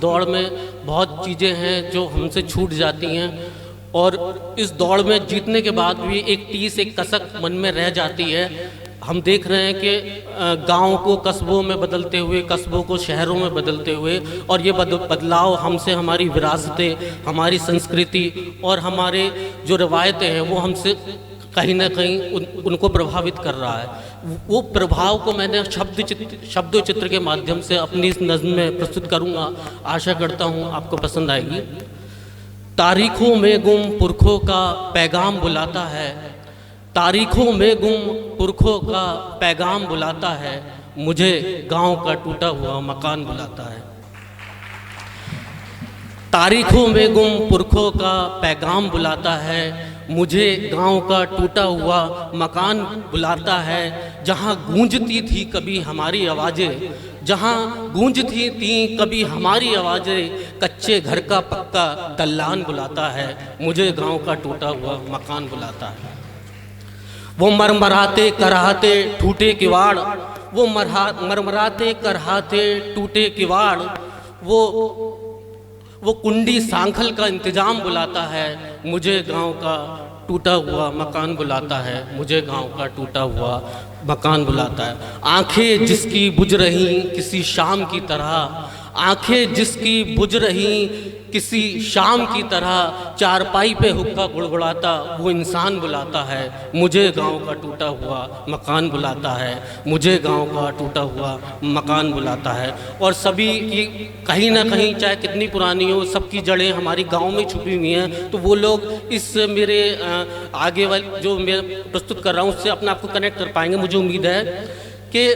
दौड़ में बहुत चीज़ें हैं जो हमसे छूट जाती हैं, और इस दौड़ में जीतने के बाद भी एक टीस, एक कसक मन में रह जाती है। हम देख रहे हैं कि गाँव को कस्बों में बदलते हुए, कस्बों को शहरों में बदलते हुए, और ये बदलाव हमसे हमारी विरासतें, हमारी संस्कृति और हमारे जो रवायतें हैं वो हमसे कहीं ना कहीं उनको प्रभावित कर रहा है। वो प्रभाव को मैंने शब्द चित्र के माध्यम से अपनी इस नज़्म में प्रस्तुत करूँगा। आशा करता हूँ आपको पसंद आएगी। तारीखों में गुम पुरखों का पैगाम बुलाता है, तारीखों में गुम पुरखों का पैगाम बुलाता है, मुझे गांव का टूटा हुआ मकान बुलाता है। तारीखों में गुम पुरखों का पैगाम बुलाता है, मुझे गांव का टूटा हुआ मकान बुलाता है। जहां गूंजती थी कभी हमारी आवाज़ें, जहां गूंजती थी कभी हमारी आवाज़ें, कच्चे घर का पक्का दल्लान बुलाता है, मुझे गांव का टूटा हुआ मकान बुलाता है। वो मरमराते कराहते टूटे किवाड़, वो मरमराते कराहते टूटे किवाड़, वो कुंडी सांखल का इंतजाम बुलाता है, मुझे गांव का टूटा हुआ मकान बुलाता है, मुझे गांव का टूटा हुआ मकान बुलाता है। आंखें जिसकी बुझ रही किसी शाम की तरह, आंखें जिसकी बुझ रही किसी शाम की तरह, चारपाई पे हुक्का गुड़गुड़ाता वो इंसान बुलाता है, मुझे गांव का टूटा हुआ मकान बुलाता है, मुझे गांव का टूटा हुआ मकान बुलाता है। और सभी की कहीं ना कहीं, चाहे कितनी पुरानी हो, सबकी जड़ें हमारी गांव में छुपी हुई हैं। तो वो लोग इस मेरे आगे वाले जो मैं प्रस्तुत कर रहा हूँ उससे अपने आप को कनेक्ट कर पाएंगे। मुझे उम्मीद है कि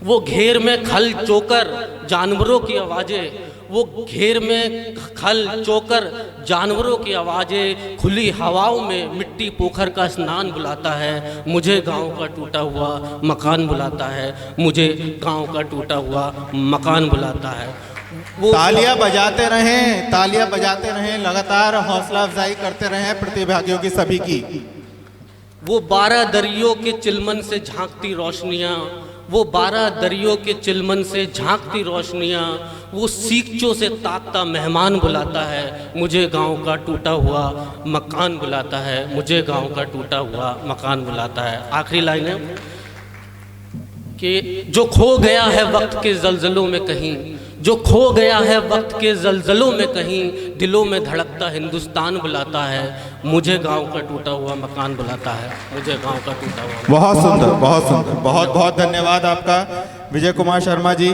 वो घेर में खल चोकर जानवरों की आवाज़ें, वो घेर में खल चोकर जानवरों की आवाज़ें, खुली हवाओं में मिट्टी पोखर का स्नान बुलाता है, मुझे गांव का टूटा हुआ मकान बुलाता है, मुझे गांव का टूटा हुआ मकान बुलाता है। तालियां बजाते रहें, तालियां बजाते रहें, लगातार हौसला अफजाई करते रहें प्रतिभागियों की सभी की। वो 12 दरियों के चिलमन से झांकती रोशनियाँ, वो 12 दरियों के चिलमन से झांकती रोशनियाँ, वो सीखचों से ताकता मेहमान बुलाता है, मुझे गांव का टूटा हुआ मकान बुलाता है, मुझे गांव का टूटा हुआ मकान बुलाता है। आखिरी लाइन है कि जो खो गया है वक्त के जलजलों में कहीं, जो खो गया है वक्त के जलजलों में कहीं, दिलों में धड़कता हिंदुस्तान बुलाता है, मुझे गांव का टूटा हुआ मकान बुलाता है, मुझे गांव का टूटा हुआ। बहुत सुंदर, बहुत सुंदर, बहुत बहुत धन्यवाद आपका विजय कुमार शर्मा जी।